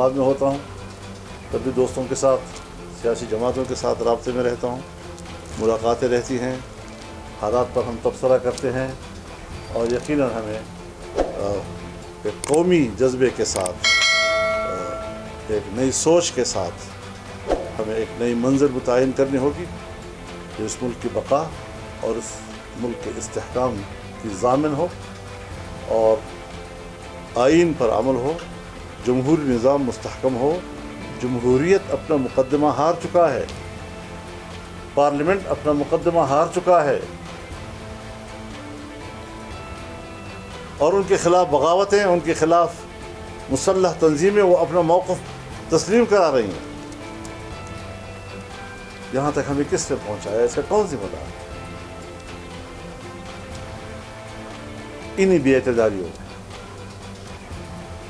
بعد میں ہوتا ہوں، تب بھی دوستوں کے ساتھ، سیاسی جماعتوں کے ساتھ رابطے میں رہتا ہوں، ملاقاتیں رہتی ہیں، حالات پر ہم تبصرہ کرتے ہیں، اور یقیناً ہمیں ایک قومی جذبے کے ساتھ، ایک نئی سوچ کے ساتھ ہمیں ایک نئی منزل متعین کرنی ہوگی جو اس ملک کی بقا اور اس ملک کے استحکام کی ضامن ہو، اور آئین پر عمل ہو، جمہوری نظام مستحکم ہو۔ جمہوریت اپنا مقدمہ ہار چکا ہے، پارلیمنٹ اپنا مقدمہ ہار چکا ہے، اور ان کے خلاف بغاوتیں، ان کے خلاف مسلح تنظیمیں وہ اپنا موقف تسلیم کرا رہی ہیں۔ یہاں تک ہمیں کس نے پہنچایا، اس کا کون ذمہ دار ہے؟ انہی بے اعتداریوں میں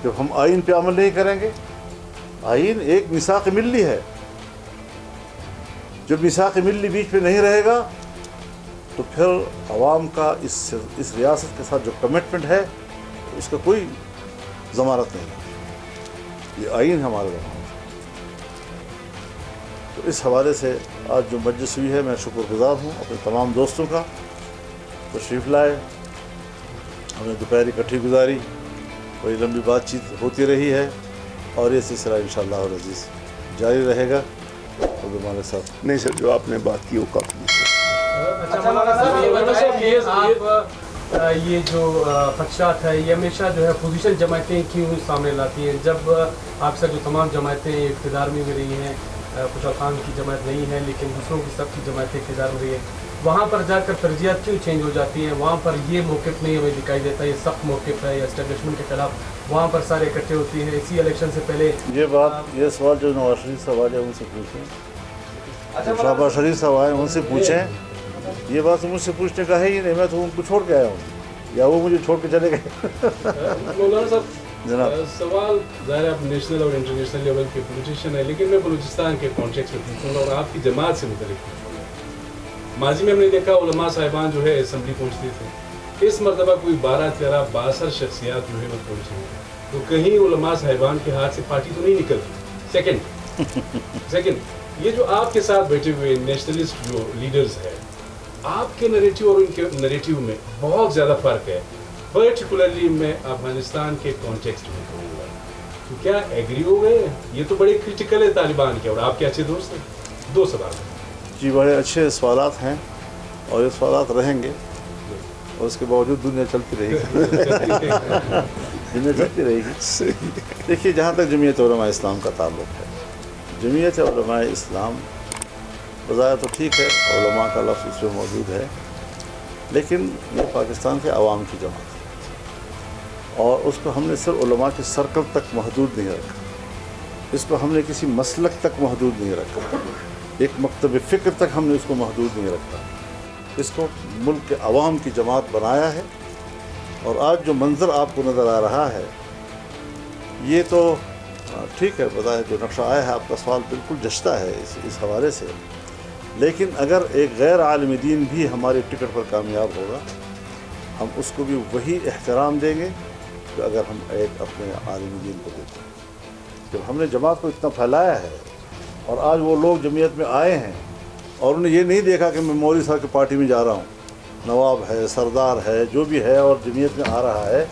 جب ہم آئین پہ عمل نہیں کریں گے، آئین ایک میثاق ملی ہے، جب میثاق ملی بیچ میں نہیں رہے گا تو پھر عوام کا اس ریاست کے ساتھ جو کمٹمنٹ ہے اس کا کوئی ضمانت نہیں ہے۔ یہ آئین ہمارے ضمانت ہے۔ تو اس حوالے سے آج جو مجلس ہوئی ہے، میں شکر گزار ہوں اپنے تمام دوستوں کا، تشریف لائے، ہم نے دوپہر اکٹھی گزاری، بڑی لمبی بات چیت ہوتی رہی ہے، اور یہ سلسلہ انشاءاللہ العزیز جاری رہے گا۔ اور ہمارے ساتھ نہیں سر، جو آپ نے بات کی وہ کافی ہے۔ یہ جو خدشات ہے یہ ہمیشہ جو ہے پوزیشن جماعتیں کیوں سامنے لاتی ہیں؟ جب آپ سے جو تمام جماعتیں اقتدار میں بھی رہی ہیں، خوشحال خان کی جماعت نہیں ہے لیکن دوسروں کی سب کی جماعتیں اقتدار میں رہی ہے، وہاں پر جا کر ترجیحات کیوں چینج ہو جاتی ہیں؟ وہاں پر یہ موقف نہیں ہمیں دکھائی دیتا، یہ سخت موقف ہے یا اسٹیبلشمنٹ کے خلاف وہاں پر سارے اکٹھے ہوتی ہیں اسی الیکشن سے پہلے؟ یہ سوال جو نواز شریف صاحب آئے ان سے پوچھیں، شہباز شریف صاحب آئے ان سے پوچھیں، یہ بات مجھ سے پوچھنے کا ہے ہی نہیں، میں تو ان کو چھوڑ کے آیا ہوں یا وہ مجھے چھوڑ کے چلے گئے۔ مولانا صاحب، سوال ظاہر آپ نیشنل اور انٹرنیشنل لیول کے پولیٹیشین ہیں، لیکن میں بلوچستان کے کانٹیکس میں پوچھوں گا اور آپ کی جماعت سے متعلق پوچھوں گا۔ ماضی میں ہم نے دیکھا علماء صاحبان جو ہے اسمبلی پہنچتے تھے، اس مرتبہ کوئی 12-13 بااثر شخصیات جو ہے وہ پہنچے ہیں، تو کہیں علماء صاحبان کے ہاتھ سے پارٹی تو نہیں نکلتی؟ سیکنڈ، یہ جو آپ کے ساتھ بیٹھے ہوئے نیشنلسٹ جو لیڈرز ہیں، آپ کے نریٹیو اور ان کے نریٹیو میں بہت زیادہ فرق ہے، پرٹیکولرلی میں افغانستان کے کانٹیکسٹ میں کہوں گا، تو کیا ایگری ہو گئے؟ یہ تو بڑے کرٹیکل ہے طالبان کے، اور آپ کے اچھے دوست ہیں۔ 2 سوال ہیں جی، بڑے اچھے سوالات ہیں اور یہ سوالات رہیں گے، اور اس کے باوجود دنیا چلتی رہے گی۔ دنیا چلتی رہے گی۔ دیکھیے، جہاں تک جمعیت علماء اسلام کا تعلق ہے، جمعیت علماء اسلام بظاہر تو ٹھیک ہے، علماء کا لفظ اس میں موجود ہے، لیکن یہ پاکستان کے عوام کی جماعت ہے، اور اس کو ہم نے صرف علماء کے سرکل تک محدود نہیں رکھا، اس کو ہم نے کسی مسلک تک محدود نہیں رکھا، ایک مکتب فکر تک ہم نے اس کو محدود نہیں رکھا، اس کو ملک کے عوام کی جماعت بنایا ہے۔ اور آج جو منظر آپ کو نظر آ رہا ہے، یہ تو ٹھیک ہے، بظاہر جو نقشہ آیا ہے، آپ کا سوال بالکل جچتا ہے اس حوالے سے، لیکن اگر ایک غیر عالم دین بھی ہماری ٹکٹ پر کامیاب ہوگا، ہم اس کو بھی وہی احترام دیں گے کہ اگر ہم ایک اپنے عالم دین کو دیتے ہیں۔ جب ہم نے جماعت کو اتنا پھیلایا ہے، اور آج وہ لوگ جمعیت میں آئے ہیں اور انہیں یہ نہیں دیکھا کہ میں مولوی صاحب کی پارٹی میں جا رہا ہوں، نواب ہے، سردار ہے، جو بھی ہے، اور جمعیت میں آ رہا ہے،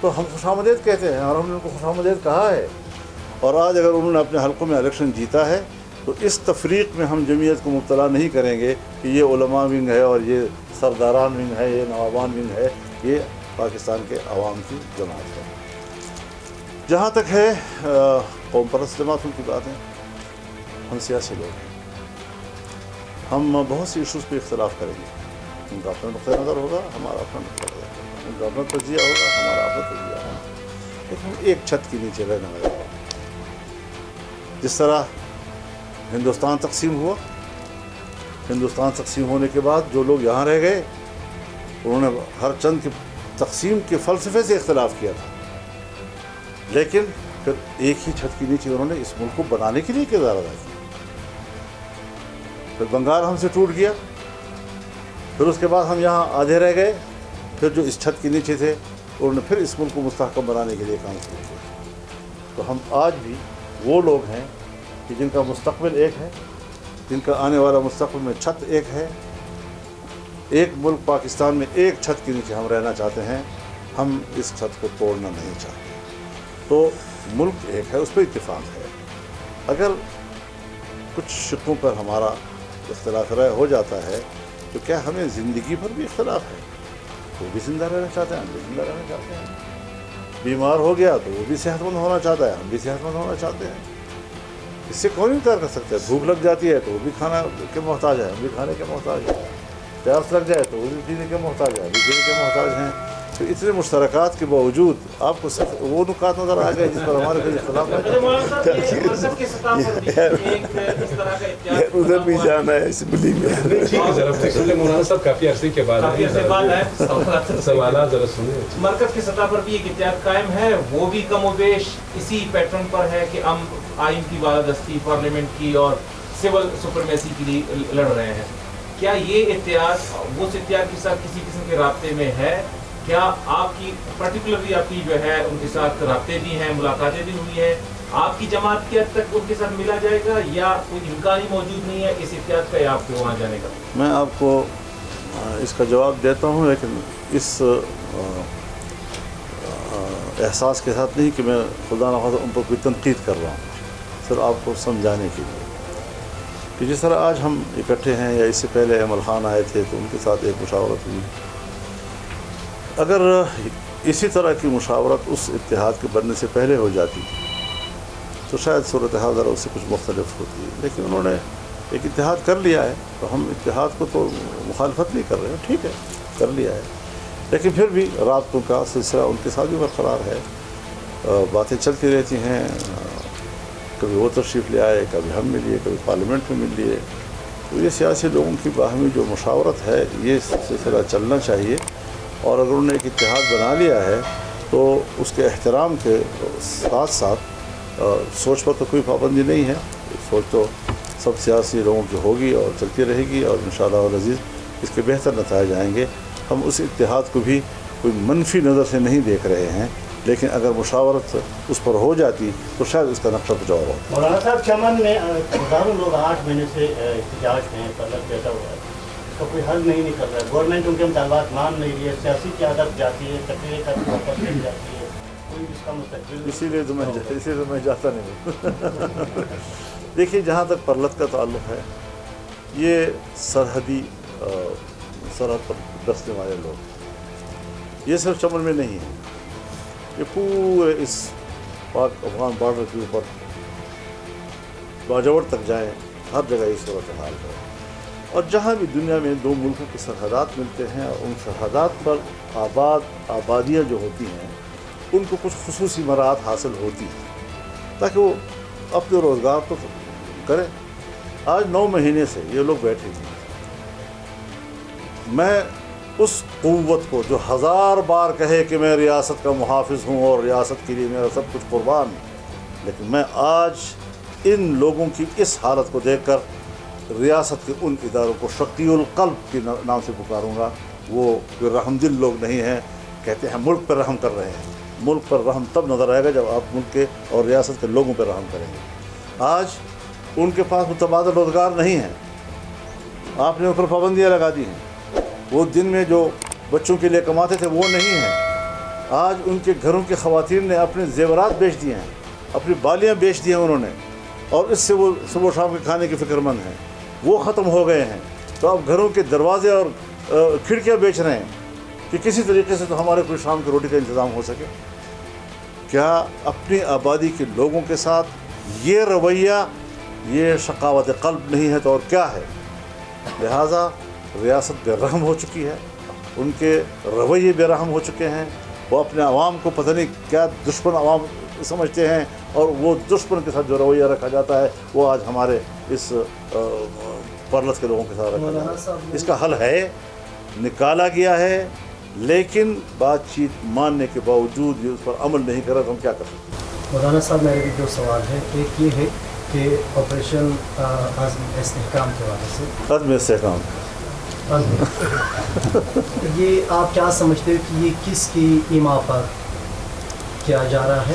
تو ہم خوش آمدید کہتے ہیں، اور ہم نے ان کو خوش آمدید کہا ہے۔ اور آج اگر انہوں نے اپنے حلقوں میں الیکشن جیتا ہے تو اس تفریق میں ہم جمعیت کو مبتلا نہیں کریں گے کہ یہ علماء ونگ ہے اور یہ سرداران ونگ ہے، یہ نوابان ونگ ہے، یہ پاکستان کے عوام کی جماعت ہے۔ جہاں تک ہے قوم پرست جماعتوں کی باتیں، ہم سیاسی لوگ ہیں، ہم بہت سی ایشوز پہ اختلاف کریں گے، ان کا اپنا نقطۂ نظر ہوگا، ہمارا اپنا نقطۂ نظر ہوگا، ان کا اپنا تجزیہ ہوگا، ہمارا اپنا تجزیہ ہوگا، لیکن ہم ایک چھت کے نیچے رہنے والے ہیں۔ جس طرح ہندوستان تقسیم ہوا، ہندوستان تقسیم ہونے کے بعد جو لوگ یہاں رہ گئے، انہوں نے ہر چند کی تقسیم کے فلسفے سے اختلاف کیا تھا، لیکن پھر ایک ہی چھت کے نیچے انہوں نے اس ملک کو بنانے کے لیے کردار ادا کیا۔ پھر بنگال ہم سے ٹوٹ گیا، پھر اس کے بعد ہم یہاں آدھے رہ گئے، پھر جو اس چھت کے نیچے تھے انہوں نے پھر اس ملک کو مستحکم بنانے کے لیے کام کیا۔ تو ہم آج بھی وہ لوگ ہیں کہ جن کا مستقبل ایک ہے، جن کا آنے والا مستقبل میں چھت ایک ہے. ایک ملک پاکستان میں ایک چھت کے نیچے ہم رہنا چاہتے ہیں، ہم اس چھت کو توڑنا نہیں چاہتے. تو ملک ایک ہے، اس پہ اتفاق ہے. اگر کچھ شقوں پر ہمارا اختلاف رائے ہو جاتا ہے تو کیا ہمیں زندگی پر بھی اختلاف ہے؟ وہ بھی زندہ رہنا چاہتے ہیں، ہم بھی زندہ رہنا چاہتے ہیں. بیمار ہو گیا تو وہ بھی صحت مند ہونا چاہتا ہے، ہم بھی صحت مند ہونا چاہتے ہیں. اس سے کون انکار کر سکتا ہے؟ بھوک لگ جاتی ہے تو وہ بھی کھانا کے محتاج ہے، ہم بھی کھانے کے محتاج ہیں. پیاس لگ جائے تو وہ بھی پینے کے محتاج ہے، ہم بھی پینے کے محتاج ہیں. تو اتنے مشترکات کے باوجود آپ کو صرف وہ نکات نظر آ گئے جس پر ہمارے کوئی اختلاف ہے. ادھر بھی جانا ہے اسمبلی میں. مولانا صاحب کافی عرصے کے بعد سوالات ذرا سنیں. مرکز کی سطح پر بھی ایک اتحاد قائم ہے، وہ بھی کم و بیش اسی پیٹرن پر ہے کہ ہم آئین کی بالادستی، پارلیمنٹ کی اور سول سپرمیسی کے لیے لڑ رہے ہیں. کیا یہ اتحاد اس اتحاد کے ساتھ کسی قسم کے رابطے میں ہے؟ کیا آپ کی پرٹیکولرلی آپ کی جو ہے ان کے ساتھ رابطے بھی ہیں، ملاقاتیں بھی ہوئی ہیں؟ آپ کی جماعت کی حد تک ان کے ساتھ ملا جائے گا یا کوئی امکان ہی موجود نہیں ہے اس اتحاد کا یا آپ کے وہاں جانے کا؟ میں آپ کو اس کا جواب دیتا ہوں، لیکن اس احساس کے ساتھ نہیں کہ میں خدا نخواستہ ان پر کوئی تنقید کر رہا ہوں، صرف آپ کو سمجھانے کے لیے کہ جس طرح آج ہم اکٹھے ہیں یا اس سے پہلے احمد خان آئے تھے تو ان کے ساتھ ایک مشاورت ہوئی. اگر اسی طرح کی مشاورت اس اتحاد کے بننے سے پہلے ہو جاتی تو شاید صورتحال ذرا اس سے کچھ مختلف ہوتی ہے. لیکن انہوں نے ایک اتحاد کر لیا ہے تو ہم اتحاد کو تو مخالفت نہیں کر رہے ہیں، ٹھیک ہے کر لیا ہے، لیکن پھر بھی رابطوں کا سلسلہ ان کے ساتھ بھی برقرار ہے. باتیں چلتی رہتی ہیں، کبھی وہ تشریف لے آئے، کبھی ہم ملیے، کبھی پارلیمنٹ میں مل لیے. تو یہ سیاسی لوگوں کی باہمی جو مشاورت ہے یہ سلسلہ چلنا چاہیے. اور اگر انہوں نے ایک اتحاد بنا لیا ہے تو اس کے احترام کے ساتھ ساتھ سوچ پر تو کوئی پابندی نہیں ہے. سوچ تو سب سیاسی لوگوں کی ہوگی اور چلتی رہے گی، اور انشاءاللہ العزیز اس کے بہتر نتائج آئیں گے. ہم اس اتحاد کو بھی کوئی منفی نظر سے نہیں دیکھ رہے ہیں، لیکن اگر مشاورت اس پر ہو جاتی تو شاید اس کا نقشہ کچھ اور ہوتا. مولانا صاحب، چمن میں ہزاروں لوگ 8 مہینے سے احتجاج ہیں، طلب بیٹھا ہوا ہے، اس کا کوئی حل نہیں نکل رہا ہے. گورنمنٹ ان کے مطالبات مان نہیں رہی ہے، سیاسی قیادت جاتی ہے، تقریر کا واپس لے جاتی ہے، کوئی اس کا مستقبل. اسی لیے تو میں جاتا نہیں. دیکھیے، جہاں تک پرلت کا تعلق ہے، یہ سرحدی سرحد پر بسنے والے لوگ، یہ صرف چمن میں نہیں ہے، یہ پورے اس پاک افغان بارڈر کے اوپر باجوڑ تک جائیں، ہر جگہ یہ صورتحال ہے. اور جہاں بھی دنیا میں دو ملکوں کے سرحدات ملتے ہیں اور ان سرحدات پر آبادیاں جو ہوتی ہیں ان کو کچھ خصوصی مراعات حاصل ہوتی ہیں تاکہ وہ اپنے روزگار کو کریں. آج 9 مہینے سے یہ لوگ بیٹھے ہیں. میں اس قوت کو جو 1000 بار کہے کہ میں ریاست کا محافظ ہوں اور ریاست کے لیے میرا سب کچھ قربان، لیکن میں آج ان لوگوں کی اس حالت کو دیکھ کر ریاست کے ان اداروں کو شقی القلب کے نام سے پکاروں گا. وہ کوئی رحم دل لوگ نہیں ہیں. کہتے ہیں ملک پر رحم کر رہے ہیں. ملک پر رحم تب نظر آئے گا جب آپ ملک کے اور ریاست کے لوگوں پر رحم کریں گے. آج ان کے پاس متبادل روزگار نہیں ہے، آپ نے ان پر پابندیاں لگا دی ہیں. وہ دن میں جو بچوں کے لیے کماتے تھے وہ نہیں ہیں. آج ان کے گھروں کی خواتین نے اپنے زیورات بیچ دیے ہیں، اپنی بالیاں بیچ دی ہیں انہوں نے، اور اس سے وہ صبح شام کے کھانے کی فکر مند ہیں. وہ ختم ہو گئے ہیں. تو اب گھروں کے دروازے اور کھڑکیاں بیچ رہے ہیں کہ کسی طریقے سے تو ہمارے کوئی شام کی روٹی کا انتظام ہو سکے. کیا اپنی آبادی کے لوگوں کے ساتھ یہ رویہ، یہ شقاوت قلب نہیں ہے تو اور کیا ہے؟ لہٰذا ریاست بے رحم ہو چکی ہے، ان کے رویے بے رحم ہو چکے ہیں. وہ اپنے عوام کو پتہ نہیں کیا دشمن عوام سمجھتے ہیں، اور وہ دشمن کے ساتھ جو رویہ رکھا جاتا ہے وہ آج ہمارے اس پرلت کے لوگوں کے ساتھ رکھا جاتا ہے. اس کا حل ہے، نکالا گیا ہے، لیکن بات چیت ماننے کے باوجود یہ اس پر عمل نہیں کر رہا تو ہم کیا کر سکتے ہیں؟ مولانا صاحب، میرے بھی 2 سوال ہیں. ایک یہ ہے کہ آپریشن عزم استحکام کے حوالے سے، عزم استحکام، یہ آپ کیا سمجھتے ہو کہ یہ کس کی ایما پر کیا جا رہا ہے؟